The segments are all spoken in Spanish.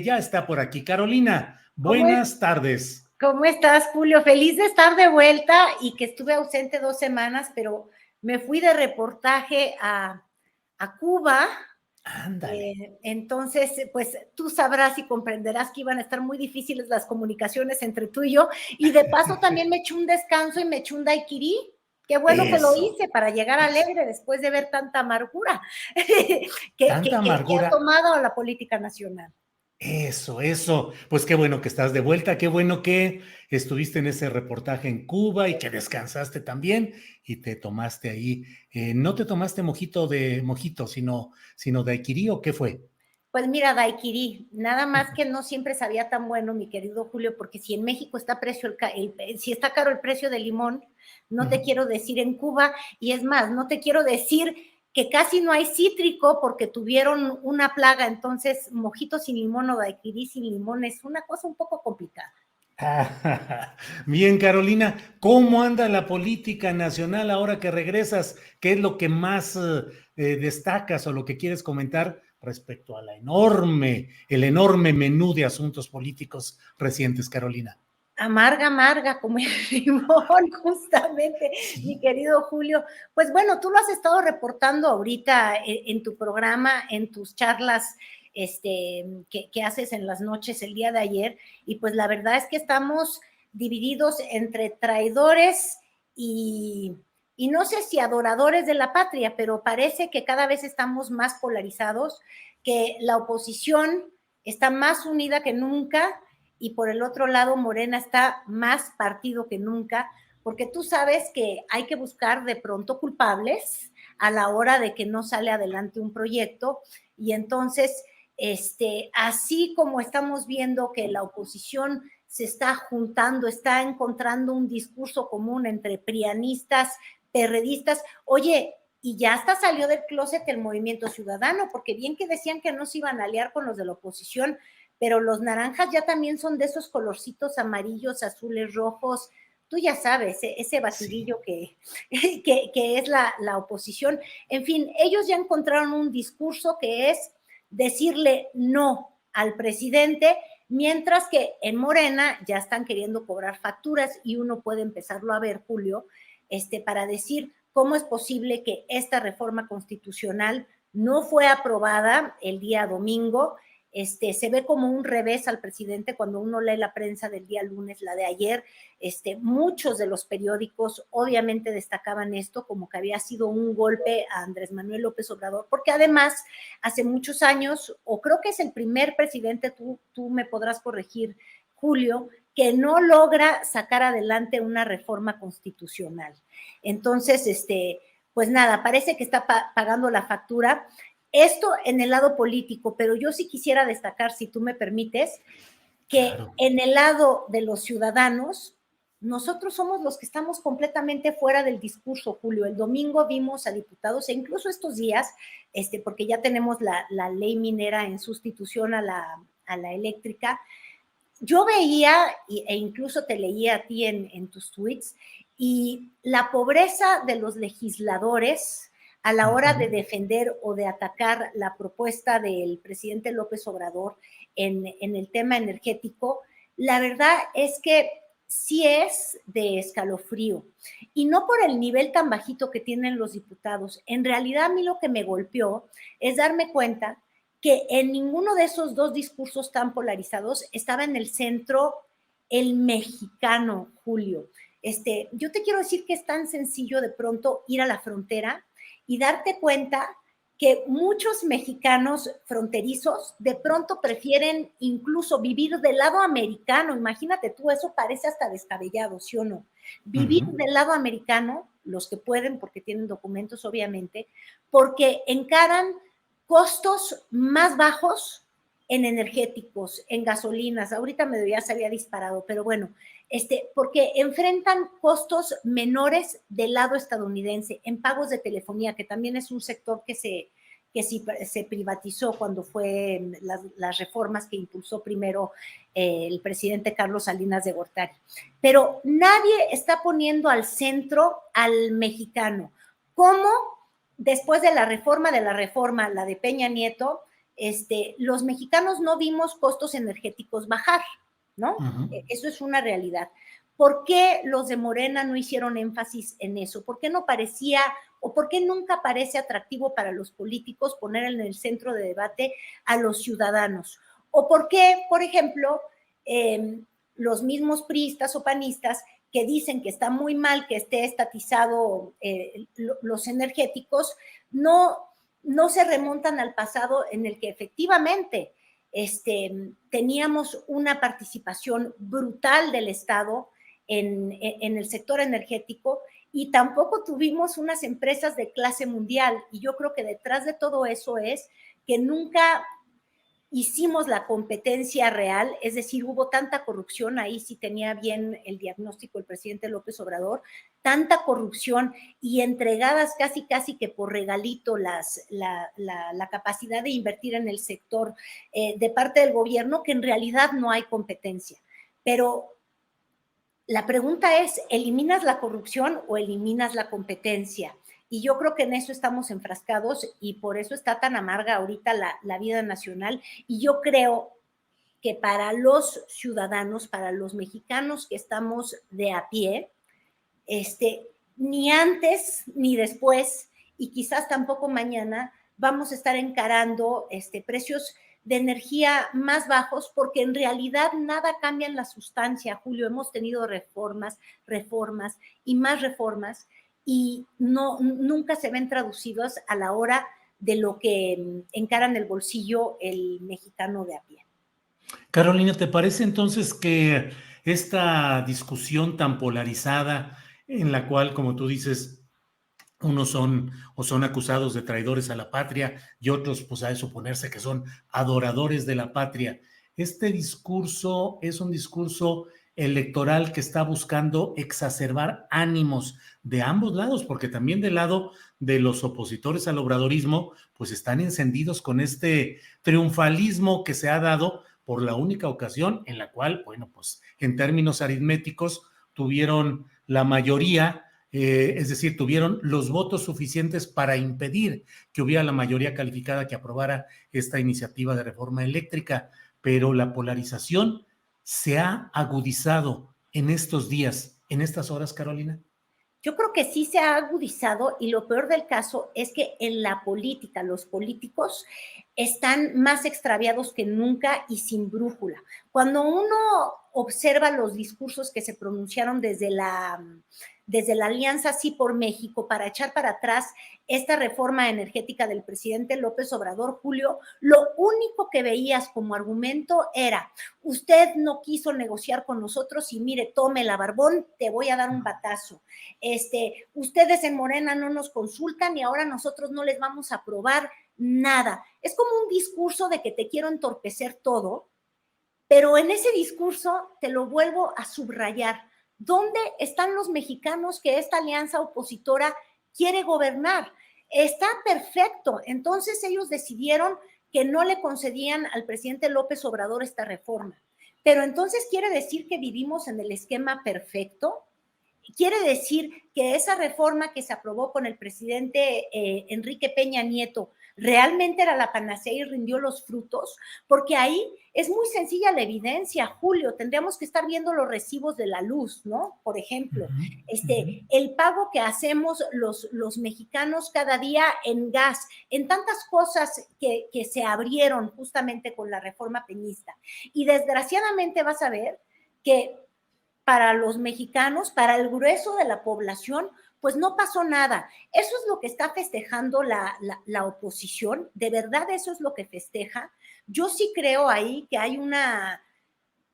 Ya está por aquí. Carolina, ¿Cómo, buenas tardes. ¿Cómo estás, Julio? Feliz de estar de vuelta y que estuve ausente 2 semanas, pero me fui de reportaje a Cuba. Ándale. Entonces, pues tú sabrás y comprenderás que iban a estar muy difíciles las comunicaciones entre tú y yo. Y de paso también me eché un descanso y me eché un daiquiri. Qué bueno que lo Eso, hice para llegar eso. alegre después de ver tanta amargura Tanta que ha amargura. tomado la política nacional. Eso. Pues qué bueno que estás de vuelta, qué bueno que estuviste en ese reportaje en Cuba y que descansaste también y te tomaste ahí. No te tomaste mojito, sino daiquiri, ¿o qué fue? Pues mira, daiquiri, nada más que no siempre sabía tan bueno, mi querido Julio, porque si en México está si está caro el precio del limón, no te quiero decir en Cuba, y es más, no te quiero decir que casi no hay cítrico porque tuvieron una plaga, entonces mojito sin limón o daiquiri sin limón es una cosa un poco complicada. Bien, Carolina, ¿cómo anda la política nacional ahora que regresas? ¿Qué es lo que más destacas o lo que quieres comentar respecto a el enorme menú de asuntos políticos recientes, Carolina? Amarga, amarga, como el limón, justamente, mi Sí. querido Julio. Pues bueno, tú lo has estado reportando ahorita en tu programa, en tus charlas que haces en las noches el día de ayer, y pues la verdad es que estamos divididos entre traidores y, y no sé si adoradores de la patria, pero parece que cada vez estamos más polarizados, que la oposición está más unida que nunca y por el otro lado Morena está más partido que nunca, porque tú sabes que hay que buscar de pronto culpables a la hora de que no sale adelante un proyecto y entonces, así como estamos viendo que la oposición se está juntando, está encontrando un discurso común entre prianistas, perredistas, oye, y ya hasta salió del closet el Movimiento Ciudadano, porque bien que decían que no se iban a aliar con los de la oposición, pero los naranjas ya también son de esos colorcitos amarillos, azules, rojos, tú ya sabes, ese Sí. batidillo que es la oposición. En fin, ellos ya encontraron un discurso que es decirle no al presidente, mientras que en Morena ya están queriendo cobrar facturas y uno puede empezarlo a ver, Julio, para decir cómo es posible que esta reforma constitucional no fue aprobada el día domingo. Se ve como un revés al presidente cuando uno lee la prensa del día lunes, la de ayer. Muchos de los periódicos obviamente destacaban esto como que había sido un golpe a Andrés Manuel López Obrador, porque además hace muchos años, o creo que es el primer presidente, tú me podrás corregir, Julio, que no logra sacar adelante una reforma constitucional. Entonces, pues nada, parece que está pagando la factura. Esto en el lado político, pero yo sí quisiera destacar, si tú me permites, que Claro. en el lado de los ciudadanos, nosotros somos los que estamos completamente fuera del discurso, Julio. El domingo vimos a diputados, e incluso estos días, porque ya tenemos la ley minera en sustitución a la eléctrica, yo veía, e incluso te leía a ti en tus tweets, y la pobreza de los legisladores a la hora de defender o de atacar la propuesta del presidente López Obrador en el tema energético, la verdad es que sí es de escalofrío. Y no por el nivel tan bajito que tienen los diputados. En realidad a mí lo que me golpeó es darme cuenta que en ninguno de esos dos discursos tan polarizados estaba en el centro el mexicano, Julio. Yo te quiero decir que es tan sencillo de pronto ir a la frontera y darte cuenta que muchos mexicanos fronterizos de pronto prefieren incluso vivir del lado americano. Imagínate tú, eso parece hasta descabellado, ¿sí o no? Vivir del lado americano, los que pueden porque tienen documentos obviamente, porque encaran costos más bajos en energéticos, en gasolinas. Ahorita ya se había disparado, pero bueno, porque enfrentan costos menores del lado estadounidense en pagos de telefonía, que también es un sector que se privatizó cuando fue las reformas que impulsó primero el presidente Carlos Salinas de Gortari. Pero nadie está poniendo al centro al mexicano. ¿Cómo después de la reforma, la de Peña Nieto, los mexicanos no vimos costos energéticos bajar, ¿no? Ujú. Eso es una realidad. ¿Por qué los de Morena no hicieron énfasis en eso? ¿Por qué no parecía o por qué nunca parece atractivo para los políticos poner en el centro de debate a los ciudadanos? ¿O por qué, por ejemplo, los mismos priistas o panistas que dicen que está muy mal que esté estatizado los energéticos, no se remontan al pasado en el que efectivamente teníamos una participación brutal del Estado en el sector energético y tampoco tuvimos unas empresas de clase mundial? Y yo creo que detrás de todo eso es que nunca hicimos la competencia real, es decir, hubo tanta corrupción, ahí sí tenía bien el diagnóstico el presidente López Obrador, tanta corrupción y entregadas casi que por regalito la capacidad de invertir en el sector de parte del gobierno, que en realidad no hay competencia. Pero la pregunta es, ¿eliminas la corrupción o eliminas la competencia? Y yo creo que en eso estamos enfrascados y por eso está tan amarga ahorita la vida nacional. Y yo creo que para los ciudadanos, para los mexicanos que estamos de a pie, ni antes ni después, y quizás tampoco mañana, vamos a estar encarando precios de energía más bajos, porque en realidad nada cambia en la sustancia, Julio. Hemos tenido reformas y más reformas, y nunca se ven traducidos a la hora de lo que encara en el bolsillo el mexicano de a pie. Carolina, ¿te parece entonces que esta discusión tan polarizada, en la cual, como tú dices, unos son acusados de traidores a la patria y otros, pues, ha de suponerse que son adoradores de la patria? Este discurso es un discurso electoral que está buscando exacerbar ánimos de ambos lados, porque también del lado de los opositores al obradorismo, pues están encendidos con este triunfalismo que se ha dado por la única ocasión en la cual, bueno, pues en términos aritméticos tuvieron la mayoría, es decir, tuvieron los votos suficientes para impedir que hubiera la mayoría calificada que aprobara esta iniciativa de reforma eléctrica, pero la polarización se ha agudizado en estos días, en estas horas, Carolina. Yo creo que sí se ha agudizado, y lo peor del caso es que en la política los políticos están más extraviados que nunca y sin brújula. Cuando uno observa los discursos que se pronunciaron desde la Alianza Sí por México para echar para atrás esta reforma energética del presidente López Obrador, Julio, lo único que veías como argumento era: usted no quiso negociar con nosotros y mire, tome la barbón, te voy a dar un batazo. Ustedes en Morena no nos consultan y ahora nosotros no les vamos a aprobar nada. Es como un discurso de que te quiero entorpecer todo, pero en ese discurso te lo vuelvo a subrayar. ¿Dónde están los mexicanos que esta alianza opositora quiere gobernar? Está perfecto. Entonces ellos decidieron que no le concedían al presidente López Obrador esta reforma. Pero entonces quiere decir que vivimos en el esquema perfecto. Quiere decir que esa reforma que se aprobó con el presidente Enrique Peña Nieto realmente era la panacea y rindió los frutos, porque ahí es muy sencilla la evidencia, Julio. Tendríamos que estar viendo los recibos de la luz, ¿no? Por ejemplo, el pago que hacemos los mexicanos cada día en gas, en tantas cosas que se abrieron justamente con la reforma peñista. Y desgraciadamente vas a ver que para los mexicanos, para el grueso de la población, pues no pasó nada. Eso es lo que está festejando la oposición. De verdad, eso es lo que festeja. Yo sí creo ahí que hay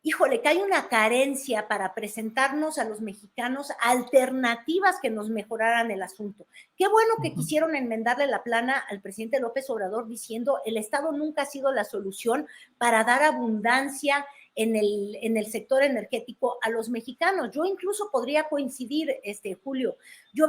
que hay una carencia para presentarnos a los mexicanos alternativas que nos mejoraran el asunto. Qué bueno que quisieron enmendarle la plana al presidente López Obrador diciendo: el Estado nunca ha sido la solución para dar abundancia en el sector energético a los mexicanos. Yo incluso podría coincidir, Julio. Yo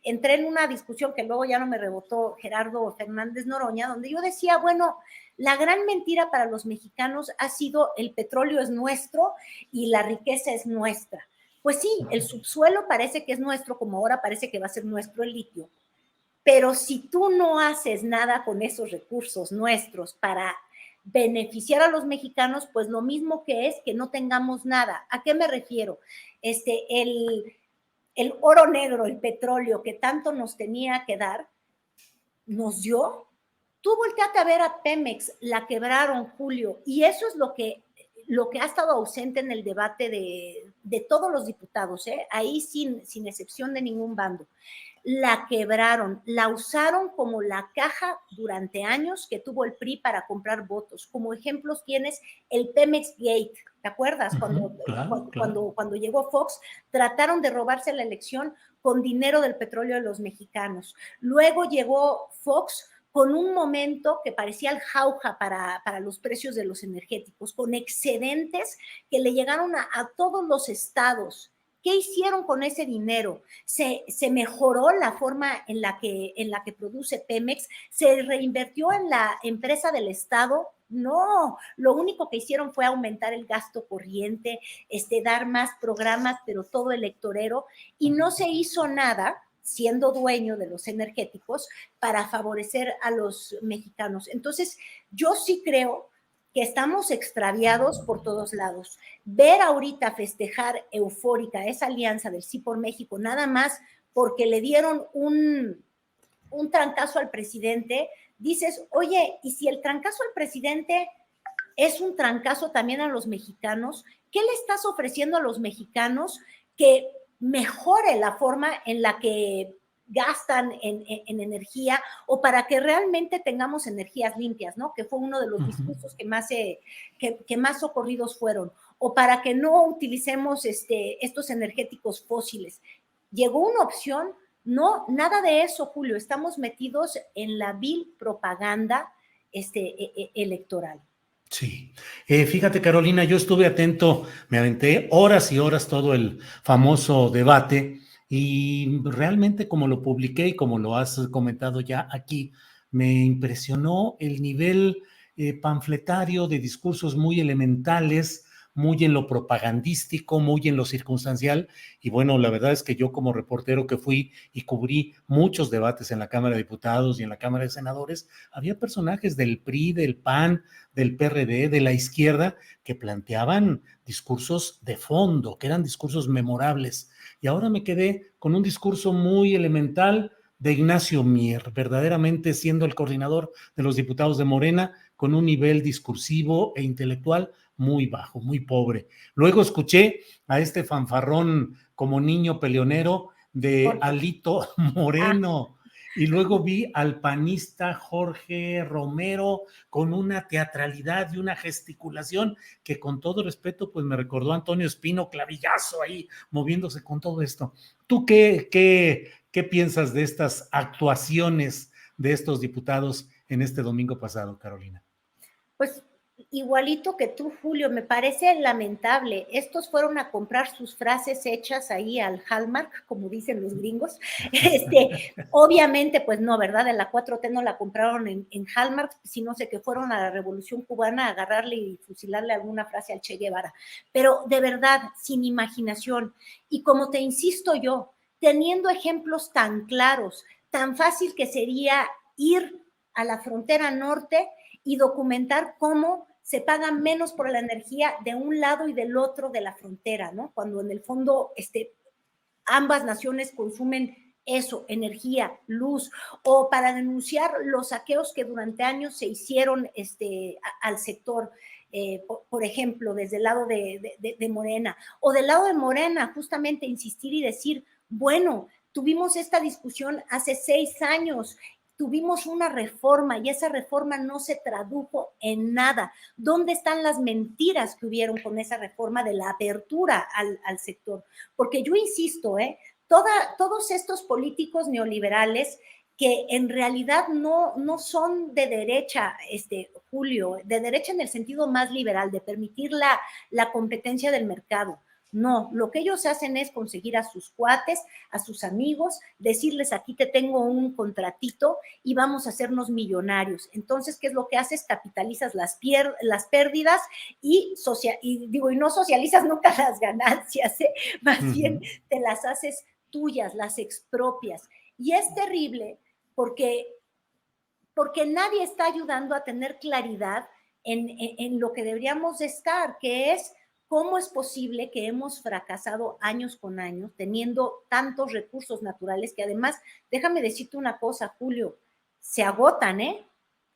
entré en una discusión que luego ya no me rebotó Gerardo Fernández Noroña, donde yo decía, bueno, la gran mentira para los mexicanos ha sido: el petróleo es nuestro y la riqueza es nuestra. Pues sí, el subsuelo parece que es nuestro, como ahora parece que va a ser nuestro el litio, pero si tú no haces nada con esos recursos nuestros para beneficiar a los mexicanos, pues lo mismo que es que no tengamos nada. ¿A qué me refiero? El oro negro, el petróleo que tanto nos tenía que dar, nos dio. Tú volteate a ver a Pemex, la quebraron, Julio, y eso es lo que ha estado ausente en el debate de todos los diputados, ahí sin excepción de ningún bando. La quebraron, la usaron como la caja durante años que tuvo el PRI para comprar votos. Como ejemplos tienes el Pemex Gate, ¿te acuerdas? Cuando llegó Fox, trataron de robarse la elección con dinero del petróleo de los mexicanos. Luego llegó Fox con un momento que parecía el jauja para los precios de los energéticos, con excedentes que le llegaron a todos los estados. ¿Qué hicieron con ese dinero? Se mejoró la forma en la que produce Pemex, se reinvirtió en la empresa del Estado. No, lo único que hicieron fue aumentar el gasto corriente, dar más programas, pero todo electorero, y no se hizo nada siendo dueño de los energéticos para favorecer a los mexicanos. Entonces, yo sí creo que estamos extraviados por todos lados. Ver ahorita festejar eufórica esa alianza del Sí por México, nada más porque le dieron un trancazo al presidente, dices, oye, y si el trancazo al presidente es un trancazo también a los mexicanos, ¿qué le estás ofreciendo a los mexicanos que mejore la forma en la que gastan en energía o para que realmente tengamos energías limpias, ¿no? Que fue uno de los discursos que más socorridos fueron, o para que no utilicemos estos energéticos fósiles. Llegó una opción, no, nada de eso, Julio, estamos metidos en la vil propaganda electoral. Sí. Fíjate, Carolina, yo estuve atento, me aventé horas y horas todo el famoso debate y realmente como lo publiqué y como lo has comentado ya aquí, me impresionó el nivel panfletario de discursos muy elementales, muy en lo propagandístico, muy en lo circunstancial. Y bueno, la verdad es que yo como reportero que fui y cubrí muchos debates en la Cámara de Diputados y en la Cámara de Senadores, había personajes del PRI, del PAN, del PRD, de la izquierda, que planteaban discursos de fondo, que eran discursos memorables. Y ahora me quedé con un discurso muy elemental de Ignacio Mier, verdaderamente siendo el coordinador de los diputados de Morena, con un nivel discursivo e intelectual muy bajo, muy pobre. Luego escuché a este fanfarrón como niño peleonero de Alito Moreno. Y luego vi al panista Jorge Romero con una teatralidad y una gesticulación que con todo respeto pues me recordó a Antonio Espino, clavillazo ahí moviéndose con todo esto. ¿Tú qué piensas de estas actuaciones de estos diputados en este domingo pasado, Carolina? Pues igualito que tú, Julio, me parece lamentable. Estos fueron a comprar sus frases hechas ahí al Hallmark, como dicen los gringos. Obviamente, pues no, ¿verdad? De la 4T no la compraron en Hallmark, sino sé que fueron a la Revolución Cubana a agarrarle y fusilarle alguna frase al Che Guevara. Pero de verdad, sin imaginación. Y como te insisto yo, teniendo ejemplos tan claros, tan fácil que sería ir a la frontera norte y documentar cómo se paga menos por la energía de un lado y del otro de la frontera, ¿no? Cuando en el fondo ambas naciones consumen eso, energía, luz, o para denunciar los saqueos que durante años se hicieron al sector, por ejemplo, desde el lado de Morena, o del lado de Morena, justamente insistir y decir, bueno, tuvimos esta discusión hace 6 años, tuvimos una reforma y esa reforma no se tradujo en nada. ¿Dónde están las mentiras que hubieron con esa reforma de la apertura al sector? Porque yo insisto, todos estos políticos neoliberales que en realidad no son de derecha, Julio, de derecha en el sentido más liberal, de permitir la competencia del mercado. No, lo que ellos hacen es conseguir a sus cuates, a sus amigos, decirles aquí te tengo un contratito y vamos a hacernos millonarios. Entonces, ¿qué es lo que haces? Capitalizas las pérdidas y no socializas nunca las ganancias, más bien te las haces tuyas, las expropias. Y es terrible porque nadie está ayudando a tener claridad en lo que deberíamos de estar, que es cómo es posible que hemos fracasado años con años teniendo tantos recursos naturales que además, déjame decirte una cosa, Julio, se agotan, ¿eh?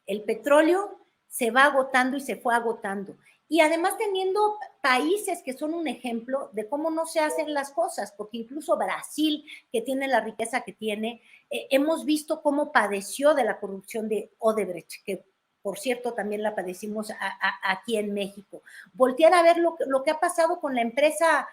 El petróleo se va agotando y se fue agotando. Y además teniendo países que son un ejemplo de cómo no se hacen las cosas, porque incluso Brasil, que tiene la riqueza que tiene, hemos visto cómo padeció de la corrupción de Odebrecht, que por cierto también la padecimos aquí en México. Voltear a ver lo que ha pasado con la empresa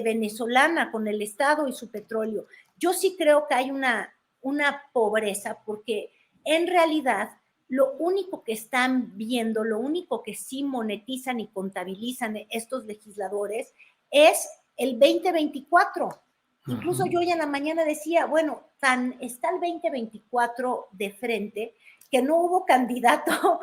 venezolana, con el Estado y su petróleo. Yo sí creo que hay una pobreza, porque en realidad lo único que están viendo, lo único que sí monetizan y contabilizan estos legisladores es el 2024. Incluso yo ya en la mañana decía, bueno, tan está el 2024 de frente que no hubo candidato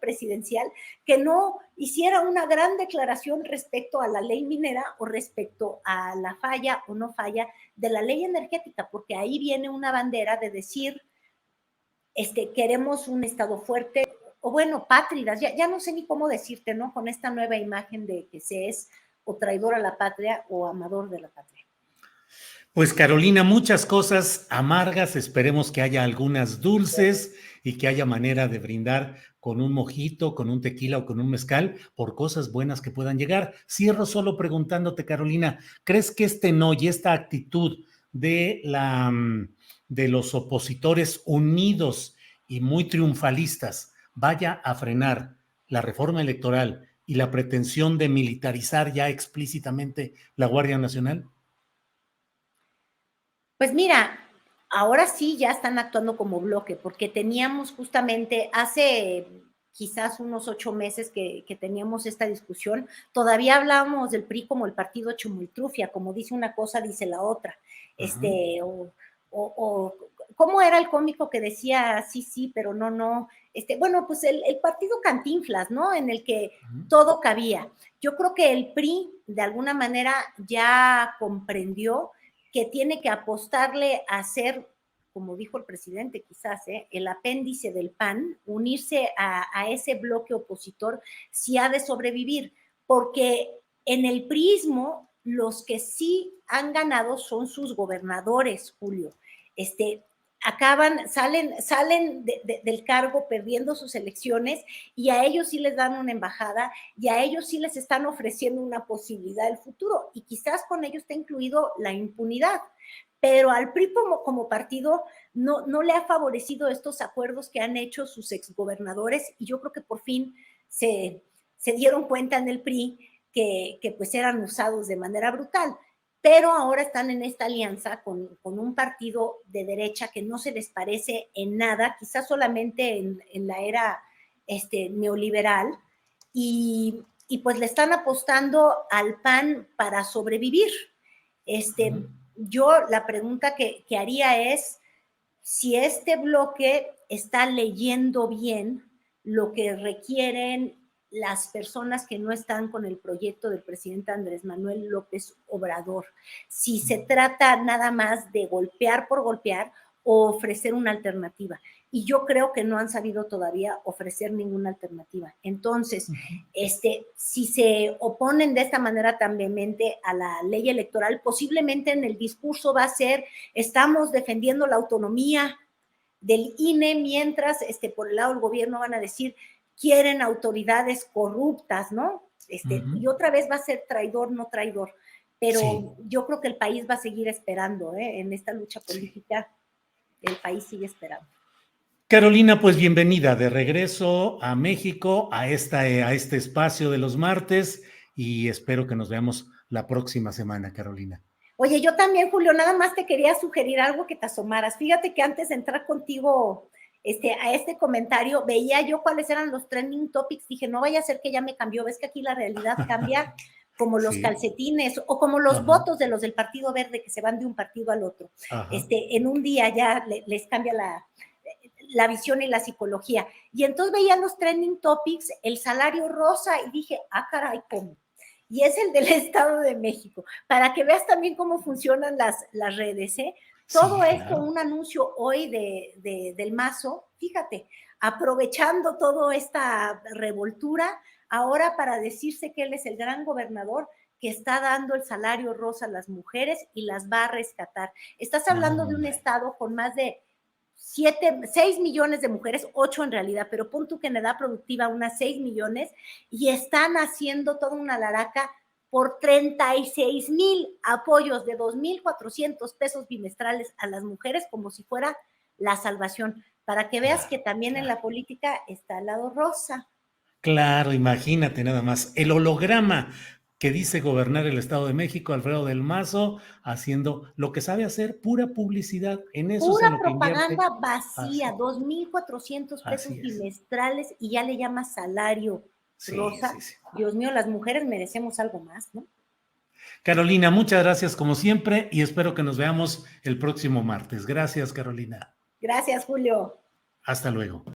presidencial que no hiciera una gran declaración respecto a la ley minera o respecto a la falla o no falla de la ley energética, porque ahí viene una bandera de decir, queremos un Estado fuerte, o bueno, pátridas, ya no sé ni cómo decirte, ¿no? Con esta nueva imagen de que se es o traidor a la patria o amador de la patria. Pues Carolina, muchas cosas amargas, esperemos que haya algunas dulces y que haya manera de brindar con un mojito, con un tequila o con un mezcal por cosas buenas que puedan llegar. Cierro solo preguntándote, Carolina, ¿crees que este no y esta actitud de los opositores unidos y muy triunfalistas vaya a frenar la reforma electoral y la pretensión de militarizar ya explícitamente la Guardia Nacional? Pues mira, ahora sí ya están actuando como bloque, porque teníamos justamente hace quizás unos 8 meses que teníamos esta discusión, todavía hablábamos del PRI como el partido chumultrufia, como dice una cosa, dice la otra. O ¿cómo era el cómico que decía sí, sí, pero no, no? Bueno, pues el partido Cantinflas, ¿no? En el que todo cabía. Yo creo que el PRI, de alguna manera, ya comprendió que tiene que apostarle a ser, como dijo el presidente quizás, el apéndice del PAN, unirse a ese bloque opositor si ha de sobrevivir, porque en el priismo los que sí han ganado son sus gobernadores, Julio. Salen del cargo perdiendo sus elecciones y a ellos sí les dan una embajada y a ellos sí les están ofreciendo una posibilidad del futuro y quizás con ello está incluido la impunidad. Pero al PRI como partido no le ha favorecido estos acuerdos que han hecho sus exgobernadores y yo creo que por fin se dieron cuenta en el PRI que pues eran usados de manera brutal. Pero ahora están en esta alianza con un partido de derecha que no se les parece en nada, quizás solamente en la era neoliberal, y pues le están apostando al PAN para sobrevivir. Yo la pregunta que haría es si este bloque está leyendo bien lo que requieren las personas que no están con el proyecto del presidente Andrés Manuel López Obrador. Si se trata nada más de golpear por golpear o ofrecer una alternativa. Y yo creo que no han sabido todavía ofrecer ninguna alternativa. Entonces, si se oponen de esta manera tan vehemente a la ley electoral, posiblemente en el discurso va a ser, estamos defendiendo la autonomía del INE, mientras por el lado del gobierno van a decir, quieren autoridades corruptas, ¿no? Y otra vez va a ser traidor, no traidor. Pero sí, yo creo que el país va a seguir esperando, en esta lucha política, el país sigue esperando. Carolina, pues bienvenida de regreso a México, a este espacio de los martes, y espero que nos veamos la próxima semana, Carolina. Oye, yo también, Julio, nada más te quería sugerir algo que te asomaras. Fíjate que antes de entrar contigo a este comentario, veía yo cuáles eran los trending topics. Dije, no vaya a ser que ya me cambió. ¿Ves que aquí la realidad cambia? Como los calcetines o como los votos de los del Partido Verde que se van de un partido al otro. En un día ya les cambia la visión y la psicología. Y entonces veía los trending topics, el salario rosa, y dije, ah, caray, ¿cómo? Y es el del Estado de México, para que veas también cómo funcionan las redes, Todo Sí, esto, claro. un anuncio hoy del Mazo, fíjate, aprovechando toda esta revoltura, ahora para decirse que él es el gran gobernador que está dando el salario rosa a las mujeres y las va a rescatar. Estás No, hablando de un hombre. estado con más de 6 millones de mujeres, 8 en realidad, pero pon tú que en edad productiva unas 6 millones, y están haciendo toda una laraca por 36,000 apoyos de 2,400 pesos bimestrales a las mujeres como si fuera la salvación, para que veas que Claro, también en claro. la política está el lado rosa. Claro, imagínate nada más. El holograma que dice gobernar el Estado de México, Alfredo del Mazo, haciendo lo que sabe hacer, pura publicidad. En eso es Pura en lo que invierte. propaganda vacía, Así, 2,400 pesos así es. bimestrales y ya le llama salario Sí, rosa. sí, sí. Dios mío, las mujeres merecemos algo más, ¿no? Carolina, muchas gracias como siempre y espero que nos veamos el próximo martes. Gracias, Carolina. Gracias, Julio. Hasta luego.